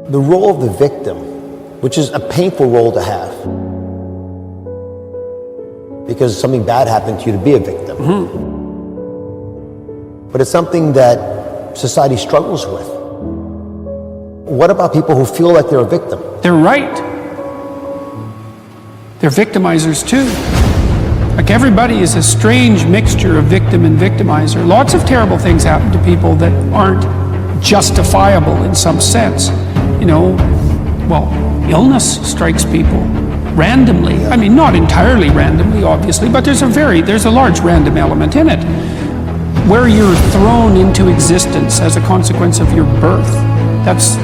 the role of the victim, which is a painful role to have, because something bad happened to you to be a victim. But it's something that society struggles with. What about people who feel like they're a victim? They're right. They're victimizers too. Like, everybody is a strange mixture of victim and victimizer. Lots of terrible things happen to people that aren't justifiable in some sense. You know, well, illness strikes people randomly. I mean, not entirely randomly, obviously, but there's a large random element in it, where you're thrown into existence as a consequence of your birth. That's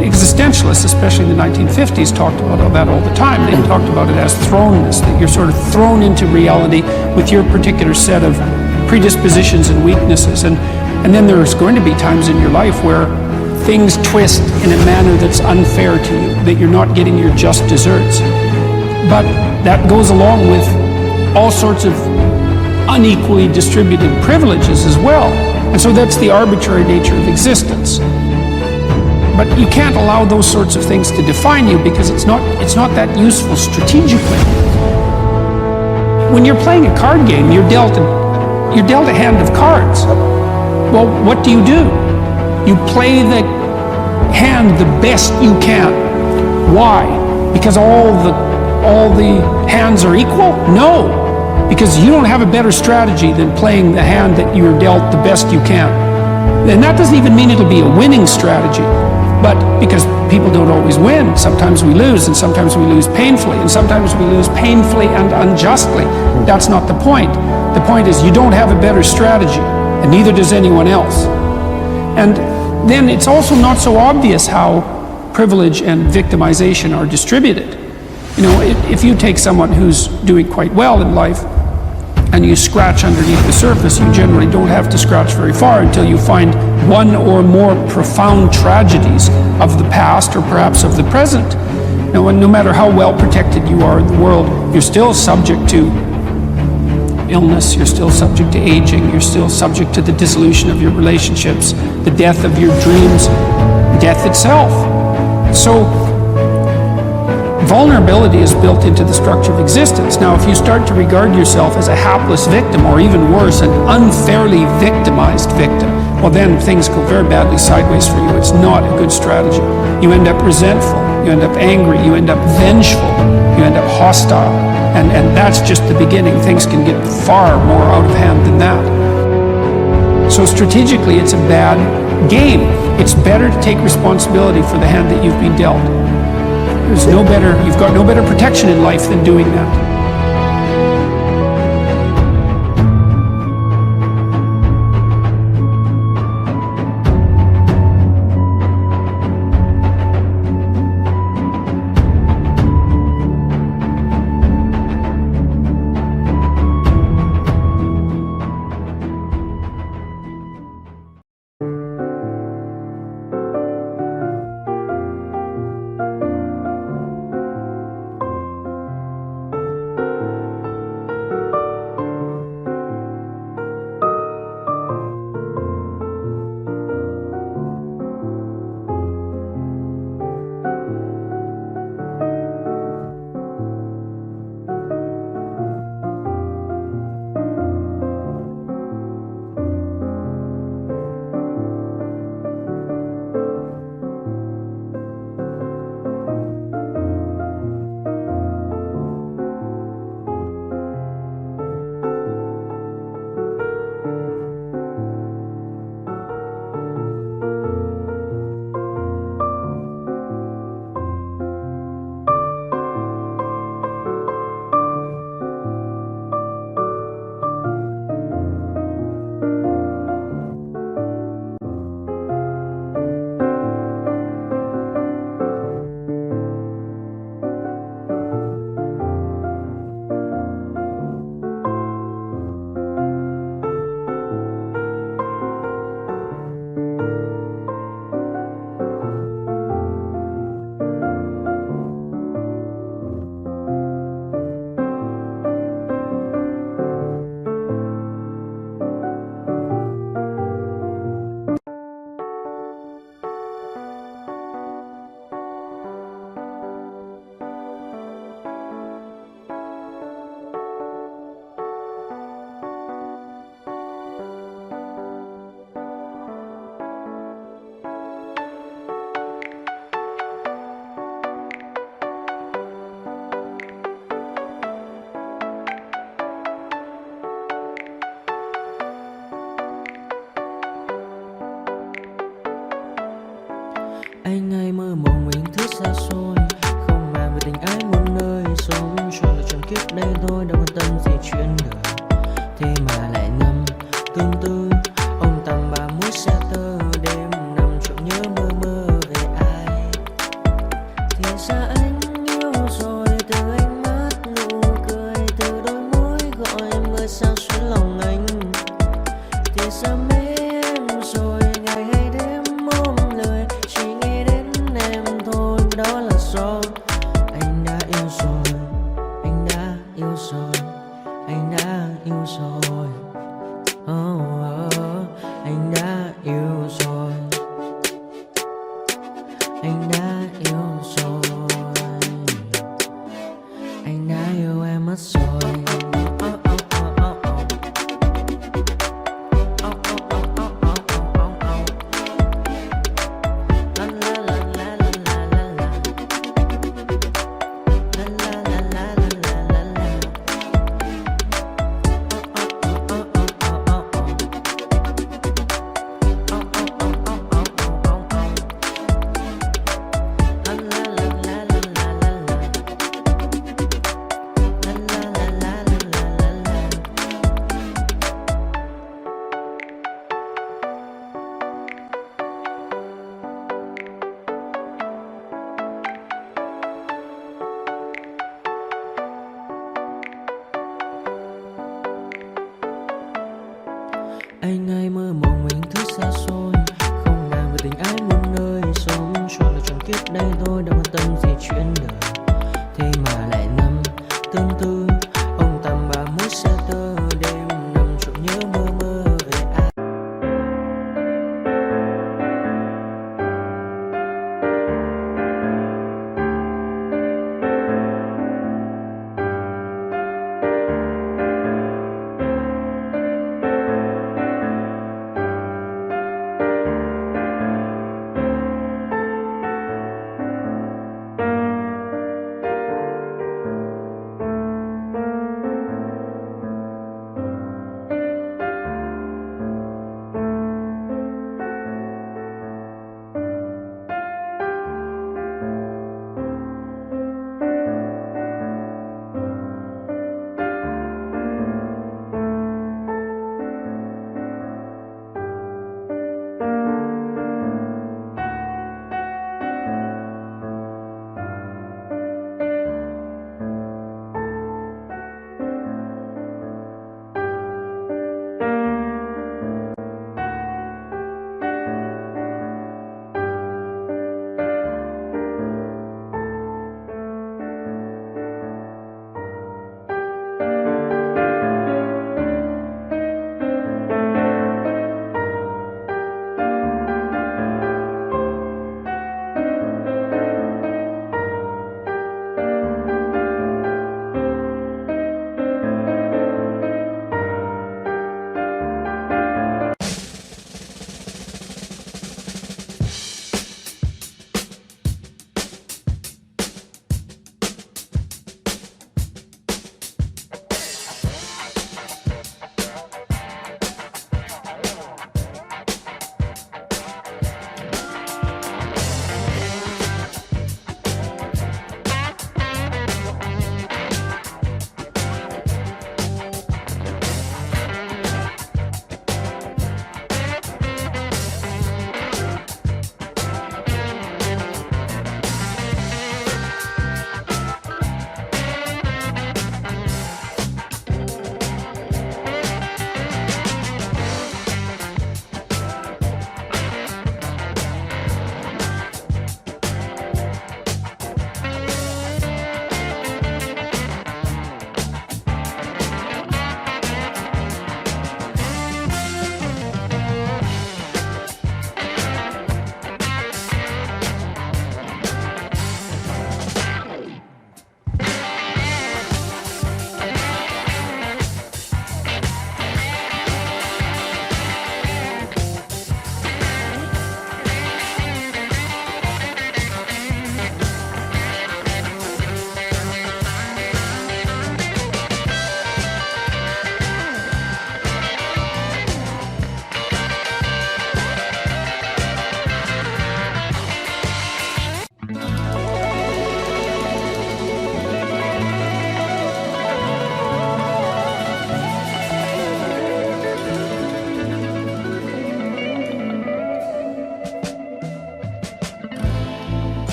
existentialists, especially in the 1950s, talked about that all the time. They talked about it as thrownness, that you're sort of thrown into reality with your particular set of predispositions and weaknesses. And then there's going to be times in your life where things twist in a manner that's unfair to you, that you're not getting your just desserts. But that goes along with all sorts of unequally distributed privileges as well. And so that's the arbitrary nature of existence. But you can't allow those sorts of things to define you, because it's not that useful strategically. When you're playing a card game, you're dealt a hand of cards. Well, what do? You play the hand the best you can. Why? Because all the hands are equal? No, because you don't have a better strategy than playing the hand that you're dealt the best you can. And that doesn't even mean it'll be a winning strategy. But because people don't always win, sometimes we lose, and sometimes we lose painfully, and sometimes we lose painfully and unjustly. That's not the point. The point is, you don't have a better strategy, and neither does anyone else. And then it's also not so obvious how privilege and victimization are distributed. You know, if you take someone who's doing quite well in life and you scratch underneath the surface, you generally don't have to scratch very far until you find one or more profound tragedies of the past, or perhaps of the present. Now, no matter how well protected you are in the world, you're still subject to illness, you're still subject to aging, you're still subject to the dissolution of your relationships, the death of your dreams, death itself. So vulnerability is built into the structure of existence. Now, if you start to regard yourself as a hapless victim, or even worse, an unfairly victimized victim, well, then things go very badly sideways for you. It's not a good strategy. You end up resentful, you end up angry, you end up vengeful, you end up hostile, and that's just the beginning. Things can get far more out of hand than that. So strategically, it's a bad game. It's better to take responsibility for the hand that you've been dealt. You've got no better protection in life than doing that. Anh hay mơ mộng mình thức xa xôi, không màng về tình ái muôn nơi. Sống cho là trọn kiếp đây thôi, đâu quan tâm gì chuyện đời. Thế mà lại ngâm tương tư, ông tầm bà mũi xe tơ. Đêm nằm trộm nhớ mơ mơ về ai. Thì ra anh yêu rồi, từ ánh mắt nụ cười, từ đôi môi gọi mưa sao xuyến lòng anh. Thì ra mê em rồi, ngày hay đêm ôm lời, chỉ nghĩ đến em thôi. Đó là do anh đã yêu rồi, anh đã yêu rồi, anh đã yêu rồi. Anh đã yêu rồi, anh đã